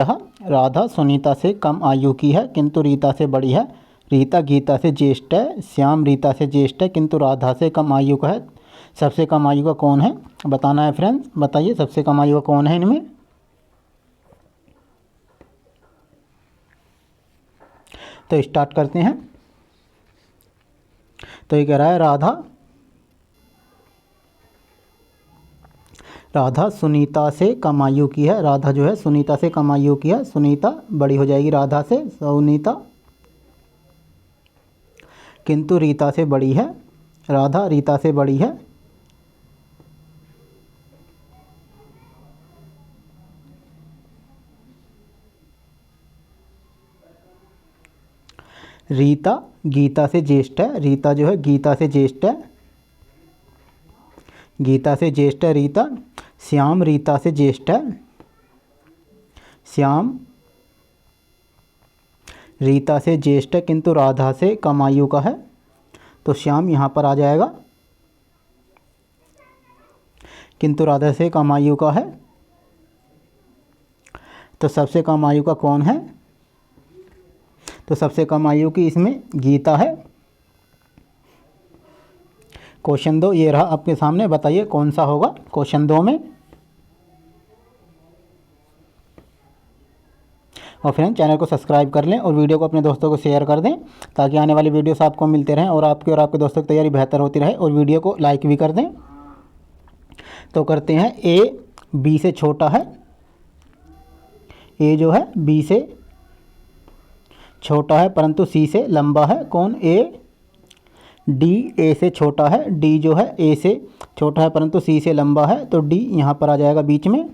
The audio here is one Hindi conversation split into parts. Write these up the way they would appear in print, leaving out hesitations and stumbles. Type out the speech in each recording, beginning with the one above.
राधा सुनीता से कम आयु की है किंतु रीता से बड़ी है। रीता गीता से ज्येष्ठ है। श्याम रीता से ज्येष्ठ है किंतु राधा से कम आयु का है। सबसे कम आयु का कौन है बताना है फ्रेंड्स। बताइए सबसे कम आयु का कौन है इनमें। तो स्टार्ट करते हैं। तो ये कह रहा है राधा सुनीता से कम आयु की है। राधा जो है सुनीता से कम आयु की है। सुनीता बड़ी हो जाएगी राधा से, सुनीता। किंतु रीता से बड़ी है। राधा रीता से बड़ी है। रीता गीता से ज्येष्ठ है। रीता जो है गीता से ज्येष्ठ है। गीता से ज्येष्ठ है रीता। श्याम रीता से ज्येष्ठ है। श्याम रीता से ज्येष्ठ है किंतु राधा से कम आयु का है। तो श्याम यहाँ पर आ जाएगा। किंतु राधा से कम आयु का है। तो सबसे कम आयु का कौन है। तो सबसे कम आयु की इसमें गीता है। क्वेश्चन 2 ये रहा आपके सामने। बताइए कौन सा होगा क्वेश्चन 2 में। और फ्रेंड चैनल को सब्सक्राइब कर लें और वीडियो को अपने दोस्तों को शेयर कर दें ताकि आने वाली वीडियोस आपको मिलते रहें और आपके दोस्तों की तैयारी बेहतर होती रहे। और वीडियो को लाइक भी कर दें। तो करते हैं। ए बी से छोटा है। ए जो है बी से छोटा है परंतु सी से लंबा है। कौन। ए। डी ए से छोटा है। डी जो है ए से छोटा है परंतु सी से लंबा है। तो डी यहाँ पर आ जाएगा बीच में।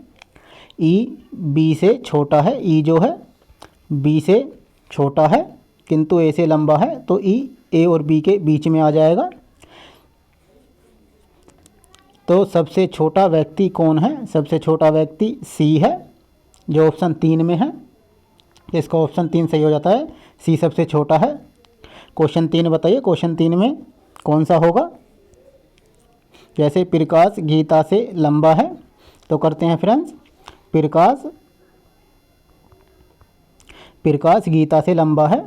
ई बी से छोटा है। ई जो है बी से छोटा है किंतु ए से लंबा है। तो ई ए और बी के बीच में आ जाएगा। तो सबसे छोटा व्यक्ति कौन है। सबसे छोटा व्यक्ति सी है जो ऑप्शन 3 में है। इसका ऑप्शन 3 सही हो जाता है। सी सबसे छोटा है। क्वेश्चन 3 बताइए क्वेश्चन 3 में कौन सा होगा। जैसे प्रकाश गीता से लंबा है तो करते हैं फ्रेंड्स। प्रकाश गीता से लंबा है।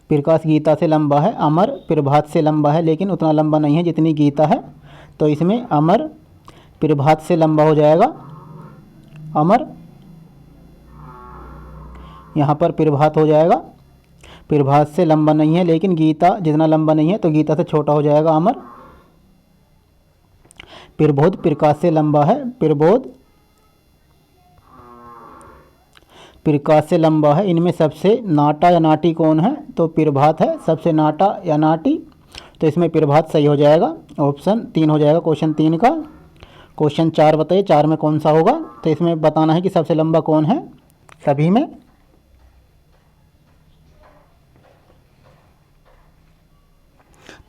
प्रकाश गीता से लंबा है। अमर प्रभात से लंबा है लेकिन उतना लंबा नहीं है जितनी गीता है। तो इसमें अमर प्रभात से लंबा हो जाएगा। अमर यहाँ पर प्रभात हो जाएगा। प्रभात से लंबा नहीं है लेकिन गीता जितना लंबा नहीं है तो गीता से छोटा हो जाएगा अमर। प्रबोध प्रकाश से लंबा है। प्रबोध प्रकाश से लंबा है। इनमें सबसे नाटा या नाटी कौन है। तो प्रभात है सबसे नाटा या नाटी। तो इसमें प्रभात सही हो जाएगा। ऑप्शन 3 हो जाएगा क्वेश्चन 3 का। क्वेश्चन 4 बताइए 4 में कौन सा होगा। तो इसमें बताना है कि सबसे लंबा कौन है सभी में।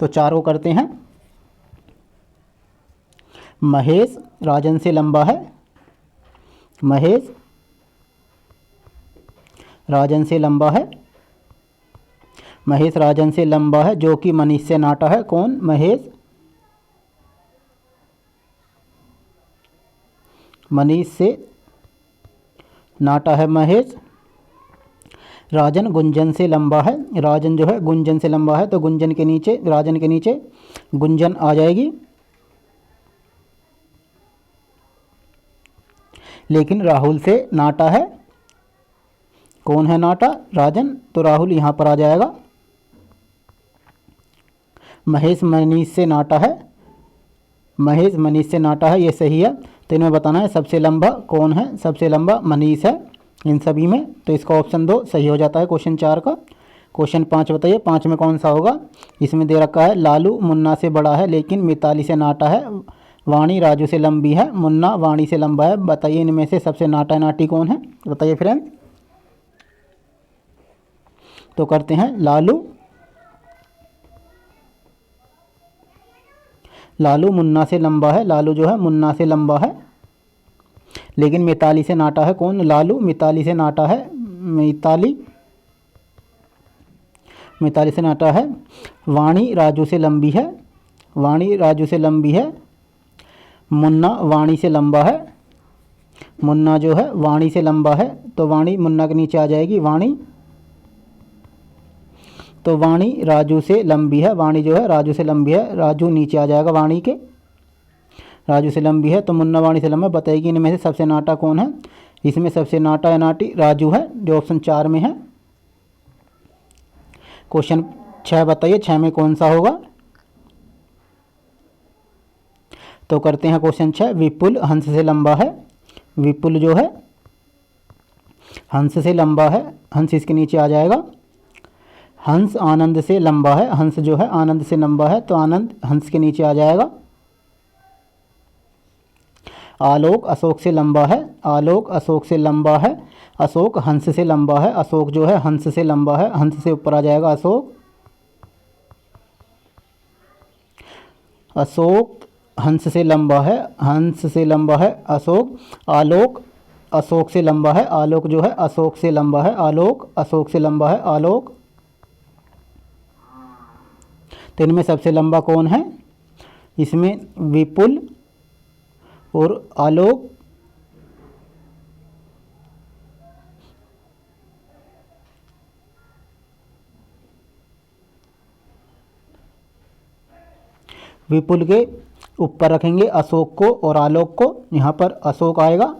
तो 4 को करते हैं। महेश राजन से लंबा है। महेश राजन से लंबा है। महेश राजन से लंबा है जो कि मनीष से नाटा है। कौन। महेश मनीष से नाटा है महेश। राजन गुंजन से लंबा है। राजन जो है गुंजन से लंबा है तो गुंजन के नीचे राजन के नीचे गुंजन आ जाएगी। लेकिन राहुल से नाटा है। कौन है नाटा। राजन। तो राहुल यहाँ पर आ जाएगा। महेश मनीष से नाटा है। महेश मनीष से नाटा है ये सही है। तो इनमें बताना है सबसे लंबा कौन है। सबसे लंबा मनीष है इन सभी में। तो इसका ऑप्शन 2 सही हो जाता है क्वेश्चन 4 का। क्वेश्चन 5 बताइए 5 में कौन सा होगा। इसमें दे रखा है लालू मुन्ना से बड़ा है लेकिन मिताली से नाटा है। वाणी राजू से लंबी है। मुन्ना वाणी से लंबा है। बताइए इनमें से सबसे नाटा नाटी कौन है। बताइए फ्रेंड। तो करते हैं लालू मुन्ना से लंबा है। लालू जो है मुन्ना से लंबा है लेकिन मिताली से नाटा है। कौन। लालू मिताली से नाटा है। मिताली से नाटा है। वाणी राजू से लंबी है। वाणी राजू से लंबी है। मुन्ना वाणी से लंबा है। मुन्ना जो है वाणी से लंबा है, तो वाणी मुन्ना के नीचे आ जाएगी वाणी। तो वाणी राजू से लंबी है, वाणी जो है राजू से लंबी है, राजू नीचे आ जाएगा वाणी के, राजू से लंबी है। तो मुन्ना वाणी से लंबा, बताएगी इनमें से सबसे नाटा कौन है। इसमें सबसे नाटा या नाटी राजू है, जो ऑप्शन 4 में है। क्वेश्चन 6 बताइए, 6 में कौन सा होगा। तो करते हैं क्वेश्चन 6। विपुल हंस से लंबा है, विपुल जो है हंस से लंबा है, हंस इसके नीचे आ जाएगा। हंस आनंद से लंबा है, हंस जो है आनंद से लंबा है, तो आनंद हंस के नीचे आ जाएगा। आलोक अशोक से लंबा है, आलोक अशोक से लंबा है, अशोक हंस से लंबा है, अशोक जो है हंस से लंबा है, हंस से ऊपर आ जाएगा अशोक। अशोक हंस से लंबा है, हंस से लंबा है अशोक। आलोक अशोक से लंबा है, आलोक जो है अशोक से लंबा है, आलोक अशोक से लंबा है, आलोक। तो इनमें सबसे लंबा कौन है। इसमें विपुल और आलोक। विपुल के ऊपर रखेंगे अशोक को और आलोक को, यहाँ पर अशोक आएगा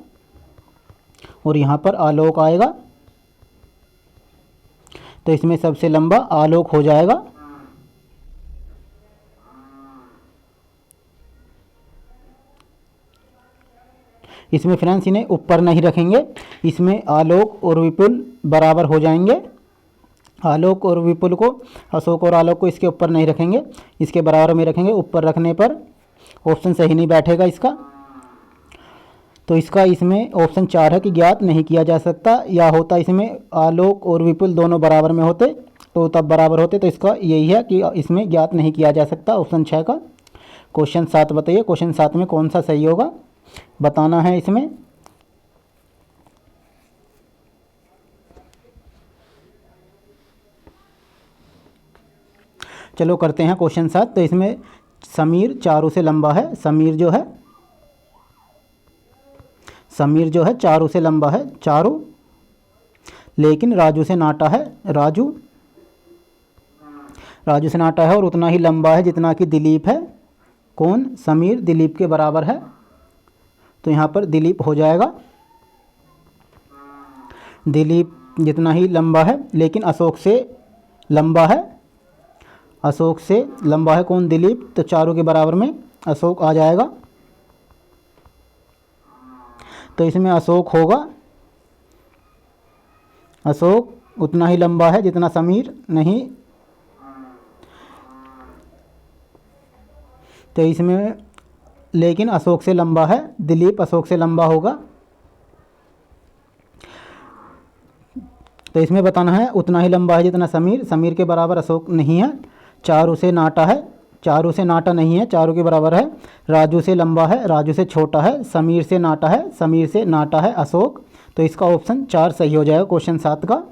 और यहाँ पर आलोक आएगा। तो इसमें सबसे लंबा आलोक हो जाएगा। इसमें फ्रेंड्स इन्हें ऊपर नहीं रखेंगे, इसमें आलोक और विपुल बराबर हो जाएंगे। आलोक और विपुल को, अशोक और आलोक को इसके ऊपर नहीं रखेंगे, इसके बराबर में रखेंगे। ऊपर रखने पर ऑप्शन सही नहीं बैठेगा इसका। तो इसका इसमें ऑप्शन 4 है कि ज्ञात नहीं किया जा सकता, या होता इसमें आलोक और विपुल दोनों बराबर में होते तो तब बराबर होते। तो इसका यही है कि इसमें ज्ञात नहीं किया जा सकता, ऑप्शन 6 का। क्वेश्चन 7 बताइए, क्वेश्चन 7 में कौन सा सही होगा बताना है इसमें। चलो करते हैं क्वेश्चन 7। तो इसमें समीर चारू से लंबा है, समीर जो है चारू से लंबा है, चारू। लेकिन राजू से नाटा है, राजू से नाटा है और उतना ही लंबा है जितना कि दिलीप है। कौन, समीर दिलीप के बराबर है, तो यहाँ पर दिलीप हो जाएगा। दिलीप जितना ही लंबा है, लेकिन अशोक से लंबा है, अशोक से लंबा है कौन, दिलीप। तो चारों के बराबर में अशोक आ जाएगा। तो इसमें अशोक होगा, अशोक उतना ही लंबा है जितना समीर नहीं। तो इसमें लेकिन अशोक से लंबा है, दिलीप अशोक से लंबा होगा। तो इसमें बताना है उतना ही लंबा है जितना समीर, समीर के बराबर अशोक नहीं है। चारू से नाटा है, चारू से नाटा नहीं है, चारू के बराबर है। राजू से लंबा है, राजू से छोटा है। समीर से नाटा है, समीर से नाटा है अशोक। तो इसका ऑप्शन 4 सही हो जाएगा क्वेश्चन 7 का।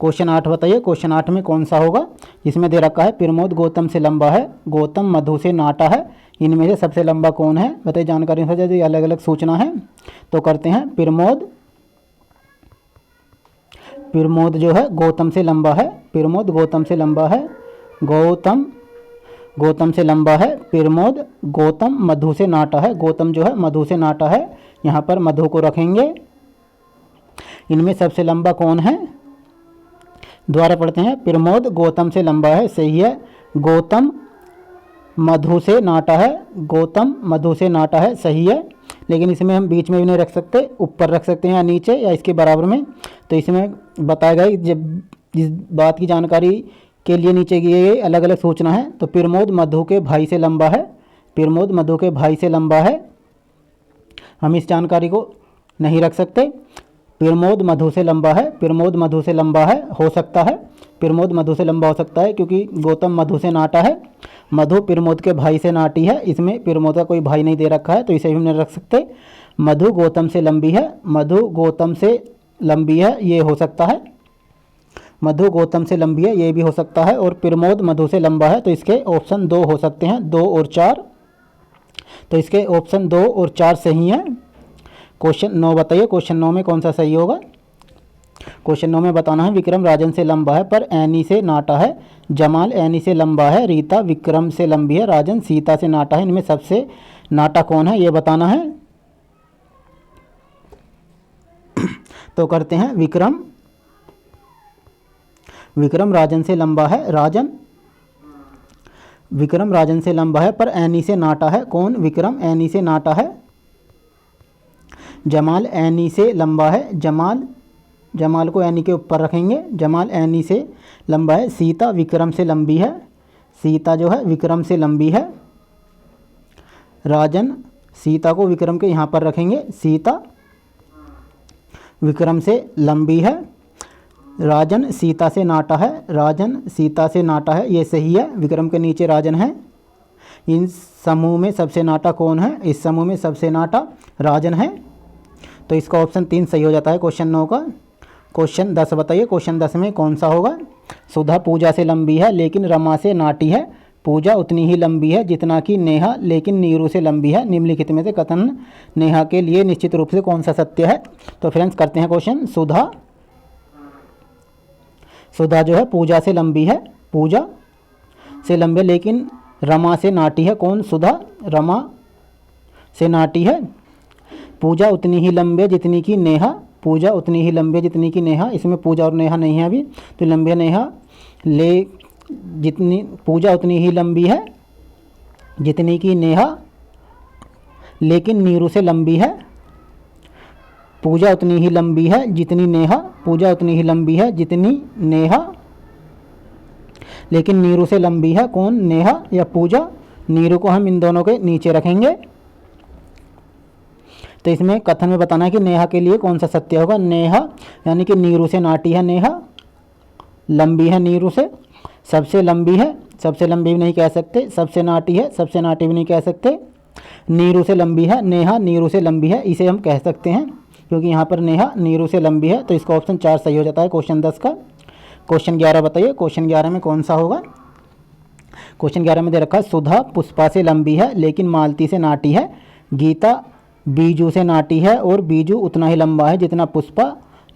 क्वेश्चन 8 बताइए, क्वेश्चन 8 में कौन सा होगा। इसमें दे रखा है प्रमोद गौतम से लंबा है, गौतम मधु से नाटा है। इनमें से सबसे लंबा कौन है बताइए। जानकारी हो जाए, अलग अलग सूचना है। तो करते हैं प्रमोद जो है गौतम से लंबा है, प्रमोद गौतम से लंबा है, गौतम से लंबा है प्रमोद। गौतम मधु से नाटा है, गौतम जो है मधु से नाटा है, यहाँ पर मधु को रखेंगे। इनमें सबसे लंबा कौन है, दोबारा पढ़ते हैं। प्रमोद गौतम से लंबा है, सही है। गौतम मधु से नाटा है, गौतम मधु से नाटा है, सही है। लेकिन इसमें हम बीच में भी नहीं रख सकते, ऊपर रख सकते हैं या नीचे या इसके बराबर में। तो इसमें बताया गया जब जिस बात की जानकारी के लिए नीचे की गई अलग अलग सूचना है। तो प्रमोद मधु के भाई से लंबा है, प्रमोद मधु के भाई से लंबा है, हम इस जानकारी को नहीं रख सकते। प्रमोद मधु से लंबा है, प्रमोद मधु से लंबा है, हो सकता है प्रमोद मधु से लंबा हो सकता है क्योंकि गौतम मधु से नाटा है, मधु प्रमोद के भाई से नाटी है। इसमें प्रमोद का कोई भाई नहीं दे रखा है तो इसे भी हम नहीं रख सकते। मधु गौतम से लंबी है, मधु गौतम से लंबी है, ये हो सकता है। मधु गौतम से लंबी है, ये भी हो सकता है। और प्रमोद मधु से लंबा है, तो इसके ऑप्शन 2 हो सकते हैं, 2 और 4। तो इसके ऑप्शन 2 और 4 सही हैं। क्वेश्चन 9 बताइए, क्वेश्चन 9 में कौन सा सही होगा। क्वेश्चन 9 में बताना है विक्रम राजन से लंबा है पर एनी से नाटा है, जमाल एनी से लंबा है, रीता विक्रम से लंबी है, राजन सीता से नाटा है, इनमें सबसे नाटा कौन है ये बताना है। तो करते हैं विक्रम राजन से लंबा है, विक्रम राजन से लंबा है पर एनी से नाटा है, कौन, विक्रम एनी से नाटा है। जमाल एनी से लंबा है, जमाल को एनी के ऊपर रखेंगे, जमाल एनी से लंबा है। सीता विक्रम से लंबी है, सीता जो है विक्रम से लंबी है। राजन, सीता को विक्रम के यहाँ पर रखेंगे, सीता विक्रम से लंबी है। राजन सीता से नाटा है, राजन सीता से नाटा है, ये सही है, विक्रम के नीचे राजन है। इन समूह में सबसे नाटा कौन है, इस समूह में सबसे नाटा राजन है। तो इसका ऑप्शन 3 सही हो जाता है क्वेश्चन 9 का। क्वेश्चन 10 बताइए, क्वेश्चन 10 में कौन सा होगा। सुधा पूजा से लंबी है लेकिन रमा से नाटी है, पूजा उतनी ही लंबी है जितना कि नेहा लेकिन नीरू से लंबी है, निम्नलिखित में से कथन नेहा के लिए निश्चित रूप से कौन सा सत्य है। तो फ्रेंड्स करते हैं क्वेश्चन। सुधा जो है पूजा से लंबी है, पूजा से लंबी है लेकिन रमा से नाटी है, कौन, सुधा रमा से नाटी है। पूजा उतनी ही लंबी है जितनी कि नेहा, पूजा उतनी ही लंबी है जितनी कि नेहा, इसमें पूजा और नेहा नहीं है अभी, तो लंबी है नेहा, जितनी पूजा उतनी ही लंबी है जितनी कि नेहा लेकिन नीरू से लंबी है। पूजा उतनी ही लंबी है जितनी नेहा, पूजा उतनी ही लंबी है जितनी नेहा लेकिन नीरू से लंबी है, कौन, नेहा या पूजा। नीरू को हम इन दोनों के नीचे रखेंगे। तो इसमें कथन में बताना है कि नेहा के लिए कौन सा सत्य होगा। नेहा यानी कि नीरू से नाटी है, नेहा लंबी है नीरू से, सबसे लंबी है, सबसे लंबी भी नहीं कह सकते, सबसे नाटी है, सबसे नाटी भी नहीं कह सकते। नीरू से लंबी है, नेहा नीरू से लंबी है, इसे हम कह सकते हैं क्योंकि यहाँ पर नेहा नीरू से लंबी है। तो इसका ऑप्शन 4 सही हो जाता है क्वेश्चन 10 का। क्वेश्चन 11 बताइए, क्वेश्चन 11 में कौन सा होगा। क्वेश्चन 11 में दे रखा है सुधा पुष्पा से लंबी है लेकिन मालती से नाटी है, गीता बीजू से नाटी है और बीजू उतना ही लंबा है जितना पुष्पा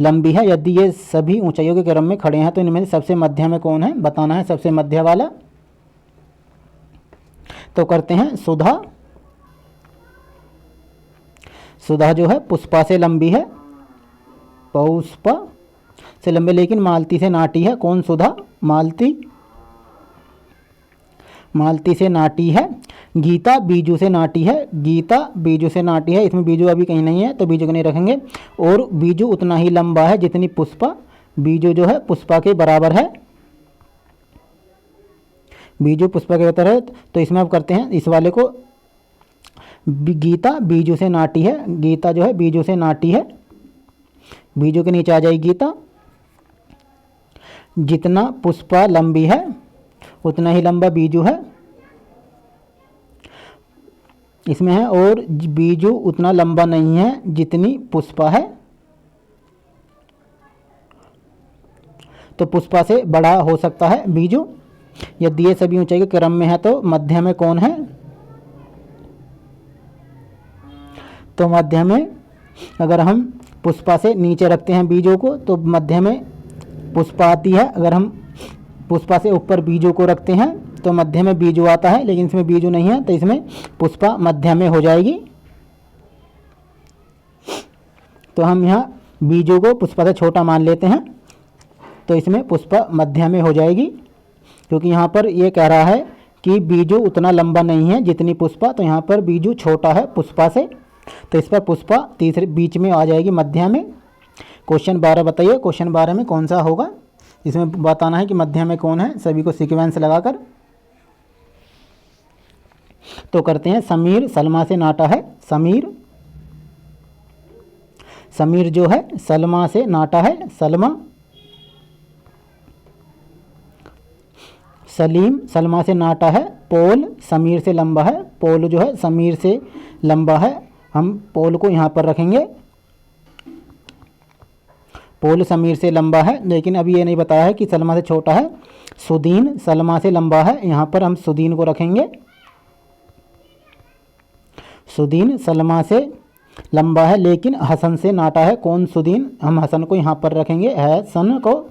लंबी है। यदि ये सभी ऊंचाइयों के क्रम में खड़े हैं तो इनमें सबसे मध्य में कौन है, बताना है सबसे मध्य वाला। तो करते हैं सुधा जो है पुष्पा से लंबी है, पुष्पा से लंबी लेकिन मालती से नाटी है, कौन, सुधा मालती से नाटी है। गीता बीजू से नाटी है, गीता बीजू से नाटी है, इसमें बीजू अभी कहीं नहीं है तो बीजू को नहीं रखेंगे। और बीजू उतना ही लंबा है जितनी पुष्पा, बीजू जो है पुष्पा के बराबर है, बीजू पुष्पा के बराबर है। तो इसमें अब करते हैं इस वाले को, गीता बीजू से नाटी है, गीता जो है बीजू से नाटी है, बीजू के नीचे आ जाएगी गीता। जितना पुष्पा लंबी है उतना ही लंबा बीजू है, इसमें है। और बीजू उतना लंबा नहीं है जितनी पुष्पा है, तो पुष्पा से बड़ा हो सकता है बीजू। यदि ये सभी ऊंचाई के क्रम में है तो मध्य में कौन है, तो मध्य में अगर हम पुष्पा से नीचे रखते हैं बीजों को तो मध्य में पुष्पा आती है। अगर हम पुष्पा से ऊपर बीजों को रखते हैं तो मध्य में बीजू आता है, लेकिन इसमें बीजू नहीं है तो इसमें पुष्पा मध्य में हो जाएगी। तो हम यहाँ बीजू को पुष्पा से छोटा मान लेते हैं तो इसमें पुष्पा मध्य में हो जाएगी, क्योंकि यहाँ पर ये कह रहा है कि बीजू उतना लंबा नहीं है जितनी पुष्पा, तो यहाँ पर बीजू छोटा है पुष्पा से, तो इस पर पुष्पा तीसरे बीच में आ जाएगी मध्य में। क्वेश्चन 12 बताइए, क्वेश्चन 12 में कौन सा होगा। इसमें बताना है कि मध्य में कौन है, सभी को सीक्वेंस लगाकर। तो करते हैं समीर सलमा से नाटा है, समीर जो है सलमा से नाटा है, सलमा। सलीम सलमा से नाटा है, पोल समीर से लंबा है, पोल जो है समीर से लंबा है, हम पोल को यहाँ पर रखेंगे। पोल समीर से लंबा है, लेकिन अभी ये नहीं बताया है कि सलमा से छोटा है। सुदीन सलमा से लंबा है, यहाँ पर हम सुदीन को रखेंगे। सुदीन सलमा से लंबा है लेकिन हसन से नाटा है। कौन? सुदीन। हम हसन को यहाँ पर रखेंगे, है सन को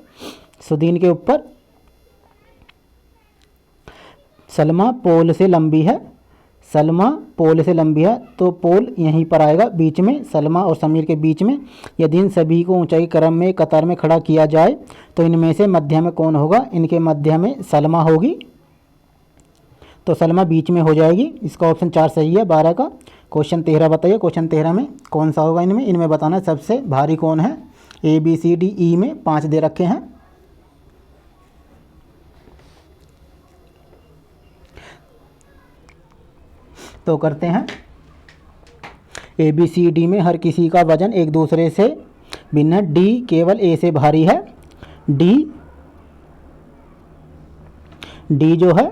सुदीन के ऊपर। सलमा पोल से लंबी है। सलमा पोल से लंबी है तो पोल यहीं पर आएगा बीच में, सलमा और समीर के बीच में। यदि इन सभी को ऊंचाई क्रम में कतार में खड़ा किया जाए तो इनमें से मध्य में कौन होगा? इनके मध्य में सलमा होगी, तो सलमा बीच में हो जाएगी। इसका ऑप्शन 4 सही है 12 का। क्वेश्चन 13 बताइए, क्वेश्चन 13 में कौन सा होगा? इनमें बताना है सबसे भारी कौन है। A B C D E में 5 दे रखे हैं। तो करते हैं, ए बी सी डी में हर किसी का वजन एक दूसरे से भिन्न है। डी केवल ए से भारी है। डी जो है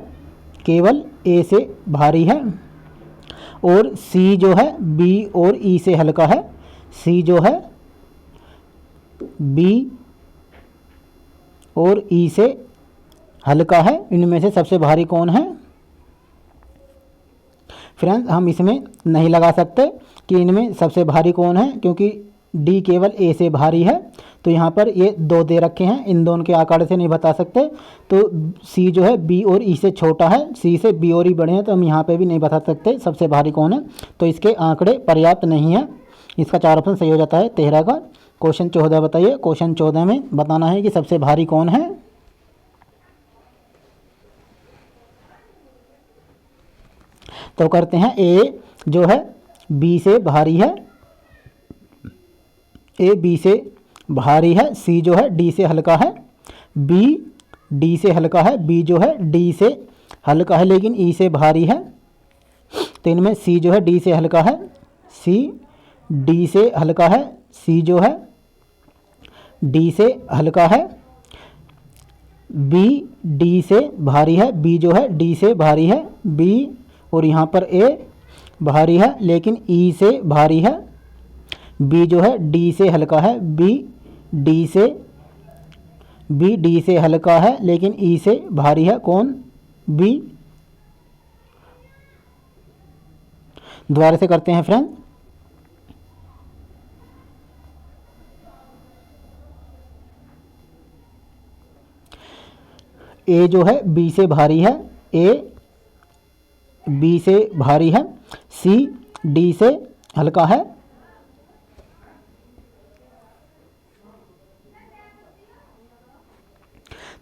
केवल ए से भारी है। और सी जो है बी और ई से हल्का है। सी जो है बी और ई से हल्का है। इनमें से सबसे भारी कौन है? फ्रेंड्स, हम इसमें नहीं लगा सकते कि इनमें सबसे भारी कौन है, क्योंकि डी केवल ए से भारी है। तो यहाँ पर ये 2 दे रखे हैं, इन दोनों के आंकड़े से नहीं बता सकते। तो सी जो है बी और ई से छोटा है, सी से बी और ई बड़े हैं, तो हम यहाँ पे भी नहीं बता सकते सबसे भारी कौन है। तो इसके आंकड़े पर्याप्त नहीं है। इसका 4 ऑप्शन सही हो जाता है 13 का। क्वेश्चन 14 बताइए, क्वेश्चन 14 में बताना है कि सबसे भारी कौन है। तो करते हैं, ए जो है बी से भारी है। ए बी से भारी है। सी जो है डी से हल्का है। बी डी से हल्का है। बी जो है डी से हल्का है लेकिन ई से भारी है। तो इनमें सी जो है डी से हल्का है। सी डी से हल्का है। सी जो है डी से हल्का है। बी डी से भारी है। बी जो है डी से भारी है। बी और यहाँ पर ए भारी है लेकिन ई से भारी है। बी जो है डी से हल्का है। बी डी से हल्का है लेकिन ई से भारी है। कौन? बी। दोबारा से करते हैं फ्रेंड। ए जो है बी से भारी है। ए बी से भारी है। सी डी से हल्का है।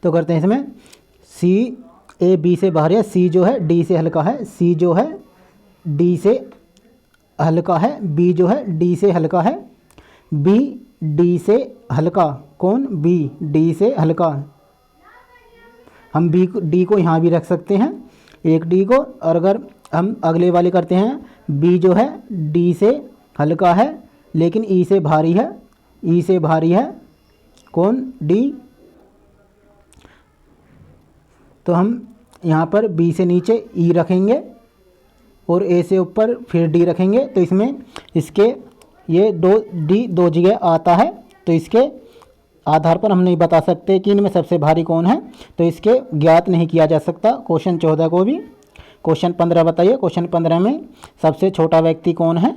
तो करते हैं इसमें, सी ए बी से भारी है। सी जो है डी से हल्का है। सी जो है डी से हल्का है। बी जो है डी से हल्का है। बी डी से हल्का। कौन? बी डी से हल्का। हम बी को डी को यहाँ भी रख सकते हैं, एक डी को। और अगर हम अगले वाले करते हैं, बी जो है डी से हल्का है लेकिन ई से भारी है। ई से भारी है। कौन? डी। तो हम यहाँ पर बी से नीचे ई रखेंगे और ए से ऊपर फिर डी रखेंगे। तो इसमें इसके ये 2 डी 2 जगह आता है, तो इसके आधार पर हम नहीं बता सकते कि इनमें सबसे भारी कौन है। तो इसके ज्ञात नहीं किया जा सकता। क्वेश्चन 14 को भी। क्वेश्चन 15 बताइए, क्वेश्चन 15 में सबसे छोटा व्यक्ति कौन है।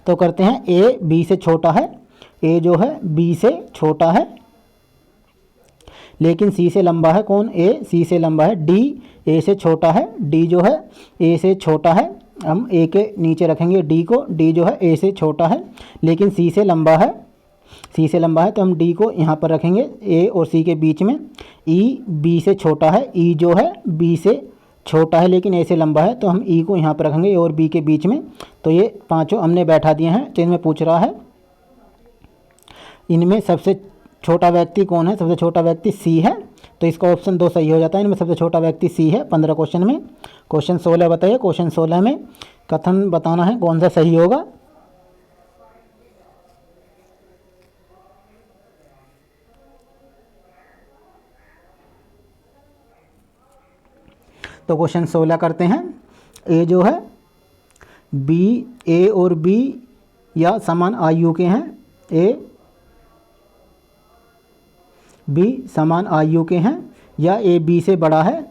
तो करते हैं, ए बी से छोटा है। ए जो है बी से छोटा है लेकिन सी से लंबा है। कौन? ए सी से लंबा है। डी ए से छोटा है। डी जो है ए से छोटा है। हम ए के नीचे रखेंगे डी को। डी जो है ए से छोटा है लेकिन सी से लंबा है। सी से लंबा है तो हम डी को यहाँ पर रखेंगे ए और सी के बीच में। ई बी से छोटा है। ई जो है बी से छोटा है लेकिन ए से लंबा है, तो हम ई को यहाँ पर रखेंगे ए और बी के बीच में। तो ये पांचों हमने बैठा दिए हैं। तो इनमें पूछ रहा है इनमें सबसे छोटा व्यक्ति कौन है। सबसे छोटा व्यक्ति सी है, तो इसका ऑप्शन 2 सही हो जाता है। इनमें सबसे छोटा व्यक्ति सी है 15 क्वेश्चन में। क्वेश्चन 16 बताइए, क्वेश्चन 16 में कथन बताना है कौन सा सही होगा। तो क्वेश्चन 16 करते हैं। ए जो है बी, ए और बी या समान आयु के हैं। ए बी समान आयु के हैं। या ए बी से बड़ा है,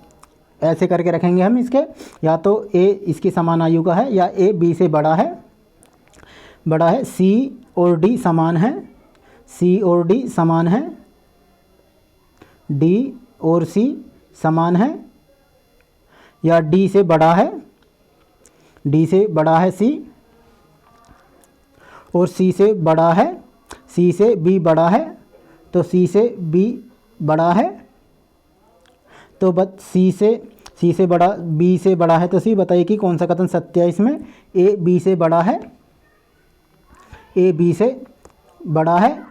ऐसे करके रखेंगे हम इसके, या तो ए इसकी समान आयु का है या ए बी से बड़ा है। सी और डी समान है, सी और डी समान है, डी और सी समान है, या डी से बड़ा है, डी से बड़ा है सी, और सी से बड़ा है, सी से बी बड़ा है, तो सी से बी बड़ा है, तो बस सी से बड़ा, बी से बड़ा है, तो सी बताइए कि कौन सा कथन सत्य है इसमें। ए बी से बड़ा है, ए बी से बड़ा है,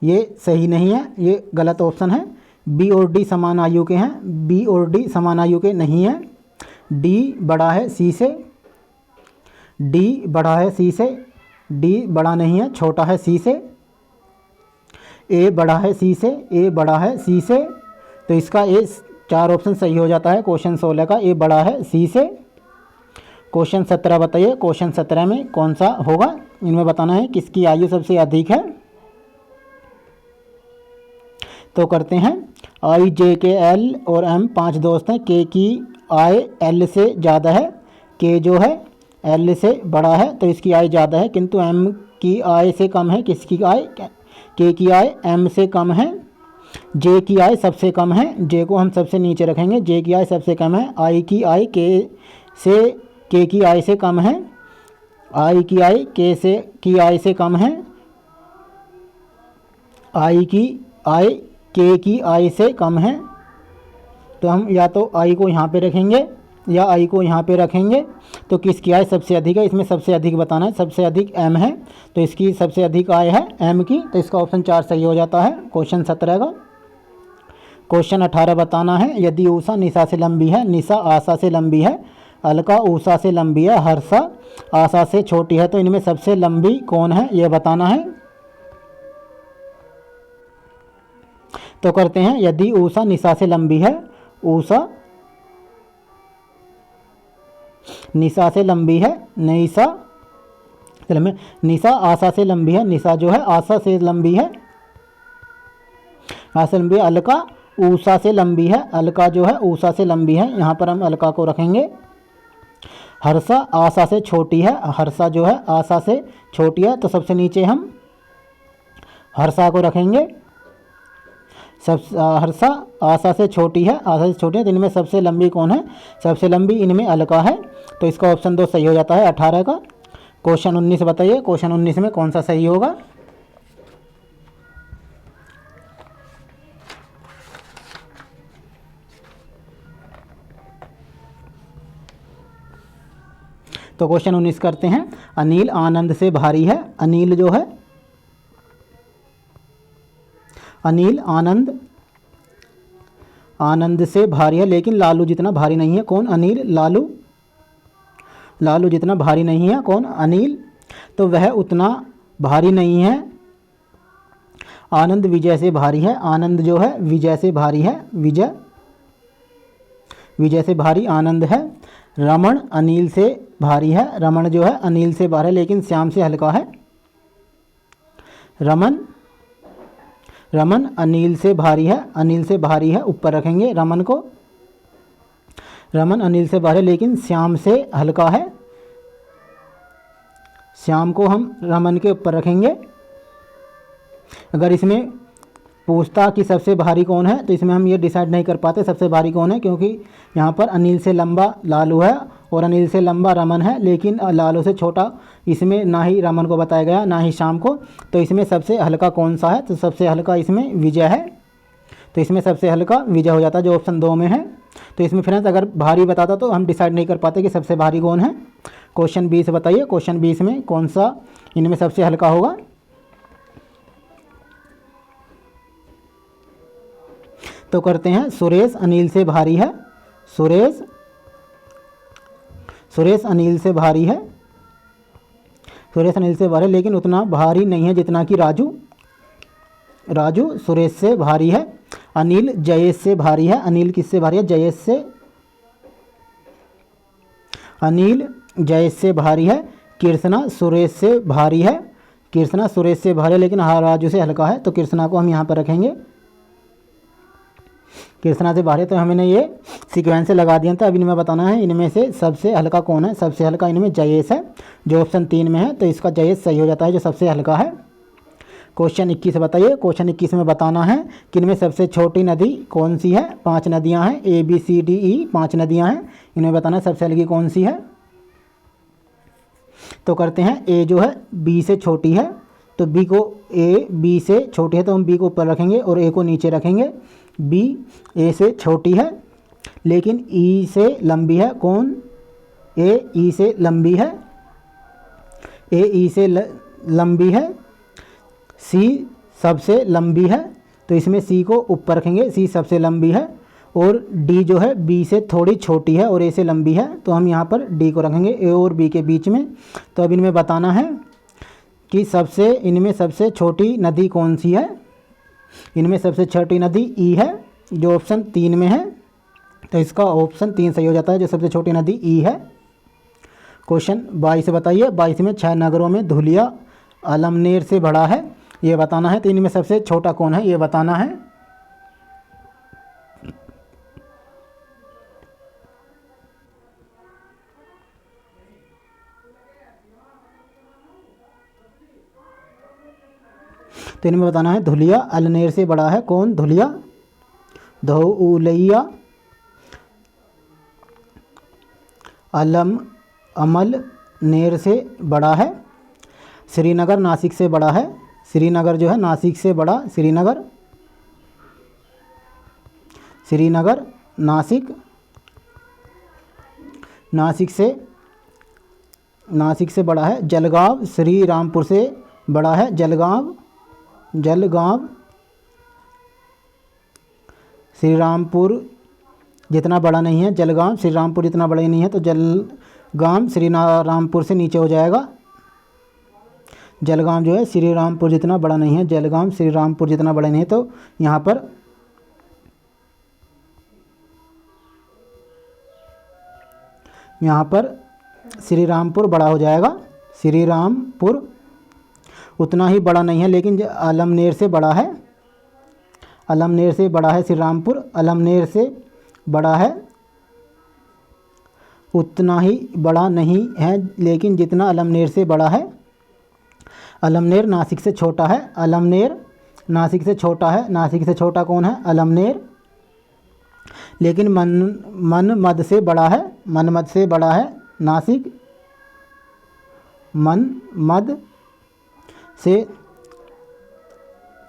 ये सही नहीं है, ये गलत ऑप्शन है। बी और डी समान आयु के हैं, बी और डी समान आयु के नहीं हैं। डी बड़ा है सी से, डी बड़ा है सी से, डी बड़ा नहीं है, छोटा है सी से। ए बड़ा है सी से, ए बड़ा है सी से, तो इसका ए 4 ऑप्शन सही हो जाता है क्वेश्चन 16 का, ए बड़ा है सी से। क्वेश्चन 17 बताइए, क्वेश्चन 17 में कौन सा होगा, इनमें बताना है किसकी आयु सबसे अधिक है। तो करते हैं, आई जे के एल और एम 5 दोस्त हैं, के की आय एल से ज़्यादा है, के जो है एल से बड़ा है तो इसकी आय ज़्यादा है, किंतु एम की आय से कम है। किसकी आय, के की आय एम से कम है। जे की आय सबसे कम है, जे को हम सबसे नीचे रखेंगे, जे की आय सबसे कम है। आई की आय के की आय से कम है, आई की आय की आय से कम है, आई की आय के की आय से कम है। तो हम या तो आई को यहाँ पे रखेंगे या आई को यहाँ पे रखेंगे। तो किसकी आय सबसे अधिक है, इसमें सबसे अधिक बताना है, सबसे अधिक एम है, तो इसकी सबसे अधिक आय है एम की, तो इसका ऑप्शन 4 सही हो जाता है क्वेश्चन 17 का। क्वेश्चन 18 बताना है, यदि ऊषा निशा से लंबी है, निशा आशा से लंबी है, अलका ऊषा से लंबी है, हर्षा आशा से छोटी है, तो इनमें सबसे लंबी कौन है ये बताना है। तो करते हैं, यदि ऊषा निशा से लंबी है, ऊषा निशा से लंबी है, निशा आशा से लंबी है, निशा जो है आशा से लंबी है, आशा लंबी है। अलका ऊषा से लंबी है, अलका जो है ऊषा से लंबी है, यहाँ पर हम अलका को रखेंगे। हर्षा आशा से छोटी है, हर्षा जो है आशा से छोटी है, तो सबसे नीचे हम हर्षा को रखेंगे। हर्षा आशा से छोटी है, आशा से छोटी है, तो इनमें सबसे लंबी कौन है, सबसे लंबी इनमें अलका है, तो इसका ऑप्शन 2 सही हो जाता है 18 का। क्वेश्चन 19 बताइए, क्वेश्चन 19 में कौन सा सही होगा। तो क्वेश्चन 19 करते हैं, अनिल आनंद से भारी है, अनिल जो है, अनिल आनंद से भारी है, लेकिन लालू जितना भारी नहीं है। कौन, अनिल, लालू जितना भारी नहीं है, कौन, अनिल, तो वह उतना भारी नहीं है। आनंद विजय से भारी है, आनंद जो है विजय से भारी है, विजय से भारी आनंद है। रमन अनिल से भारी है, रमन जो है अनिल से भारी है, लेकिन श्याम से हल्का है। रमन अनिल से भारी है, अनिल से भारी है, ऊपर रखेंगे रमन को। रमन अनिल से भारी लेकिन श्याम से हल्का है, श्याम को हम रमन के ऊपर रखेंगे। अगर इसमें पूछता कि सबसे भारी कौन है, तो इसमें हम ये डिसाइड नहीं कर पाते सबसे भारी कौन है, क्योंकि यहाँ पर अनिल से लंबा लालू है और अनिल से लंबा रमन है, लेकिन लालू से छोटा इसमें ना ही रमन को बताया गया ना ही श्याम को। तो इसमें सबसे हल्का कौन सा है, तो सबसे हल्का इसमें विजय है, तो इसमें सबसे हल्का विजय हो जाता है जो ऑप्शन 2 में है। तो इसमें फ्रेंड्स अगर भारी बताता तो हम डिसाइड नहीं कर पाते कि सबसे भारी कौन है। क्वेश्चन 20 बताइए, क्वेश्चन 20 में कौन सा इनमें सबसे हल्का होगा। तो करते हैं, सुरेश अनिल से भारी है, सुरेश अनिल से भारी है, सुरेश अनिल से भारी लेकिन उतना भारी नहीं है जितना कि राजू सुरेश से भारी है। अनिल जयेश से भारी है, अनिल किससे भारी है, जयेश से, अनिल जयेश से भारी है। कृष्णा सुरेश से भारी है, कृष्णा सुरेश से भारी है लेकिन राजू से हल्का है, तो कृष्णा को हम यहाँ पर रखेंगे। कृष्णा से बाहर है, तो हमने ये सीक्वेंस से लगा दिया था। अब इनमें बताना है इनमें से सबसे हल्का कौन है। सबसे हल्का इनमें जयेश है, जो ऑप्शन 3 में है, तो इसका जयेश सही हो जाता है, जो सबसे हल्का है। क्वेश्चन 21 बताइए। क्वेश्चन 21 में बताना है कि इनमें सबसे छोटी नदी कौन सी है। 5 नदियां हैं, ABCDE 5 नदियां हैं, इनमें बताना है सबसे हल्की कौन सी है। तो करते हैं, ए जो है बी से छोटी है, तो बी को, ए बी से छोटी है तो हम बी को ऊपर रखेंगे और ए को नीचे रखेंगे। बी ए से छोटी है लेकिन ई से लंबी है। कौन? ए ई से लंबी है, ए ई से लंबी है। सी सबसे लंबी है, तो इसमें सी को ऊपर रखेंगे, सी सबसे लंबी है। और डी जो है बी से थोड़ी छोटी है और ए से लंबी है, तो हम यहाँ पर डी को रखेंगे ए और बी के बीच में। तो अब इनमें बताना है कि इनमें सबसे छोटी नदी कौन सी है। इनमें सबसे छोटी नदी ई है, जो ऑप्शन 3 में है, तो इसका ऑप्शन 3 सही हो जाता है, जो सबसे छोटी नदी ई है। क्वेश्चन 22 बताइए। 22 में 6 नगरों में धुलिया अमलनेर से बड़ा है, ये बताना है। तो इनमें सबसे छोटा कौन है, ये बताना है। तो इनमें बताना है धुलिया अमलनेर से बड़ा है। कौन? धुलिया, धौलैया, अमलनेर से बड़ा है। श्रीनगर नासिक से बड़ा है। श्रीनगर जो है नासिक से बड़ा, श्रीनगर नासिक से बड़ा है। जलगांव श्री रामपुर से बड़ा है। जलगांव श्री रामपुर जितना बड़ा नहीं है। जलगांव श्री रामपुर जितना बड़ा ही नहीं है, तो जलगांव श्री रामपुर से नीचे हो जाएगा। जलगांव जो है श्री रामपुर जितना बड़ा नहीं है, जलगांव श्री रामपुर जितना बड़ा नहीं है, तो यहाँ पर श्री रामपुर बड़ा हो जाएगा। श्री रामपुर उतना ही बड़ा नहीं है, लेकिन अमलनेर से बड़ा है। अमलनेर से बड़ा है श्री रामपुर, अमलनेर से बड़ा है, उतना ही बड़ा नहीं है, लेकिन जितना अमलनेर से बड़ा है। अमलनेर नासिक से छोटा है। अमलनेर नासिक से छोटा है। नासिक से छोटा कौन है? अमलनेर, लेकिन मनमद से बड़ा है। मनमद से बड़ा है नासिक, मनमद से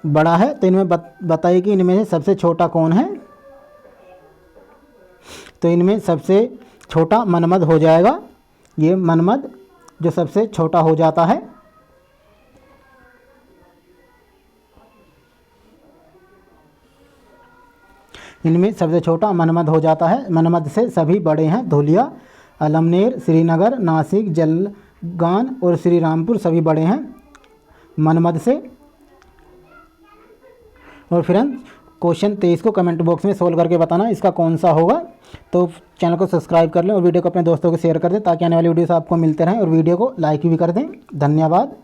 बड़ा है। तो इनमें बताइए कि इनमें से सबसे छोटा कौन है। तो इनमें सबसे छोटा मनमद हो जाएगा। ये मनमद जो सबसे छोटा हो जाता है। इनमें सबसे छोटा मनमद हो जाता है। मनमद से सभी बड़े हैं धुलिया, अमलनेर, श्रीनगर, नासिक, जलगांव और श्री रामपुर सभी बड़े हैं मनमद से। और फ्रेंड्स, क्वेश्चन 23 को कमेंट बॉक्स में सोल्व करके बताना इसका कौन सा होगा। तो चैनल को सब्सक्राइब कर लें और वीडियो को अपने दोस्तों को शेयर कर दें, ताकि आने वाली वीडियो से आपको मिलते रहें, और वीडियो को लाइक भी कर दें। धन्यवाद।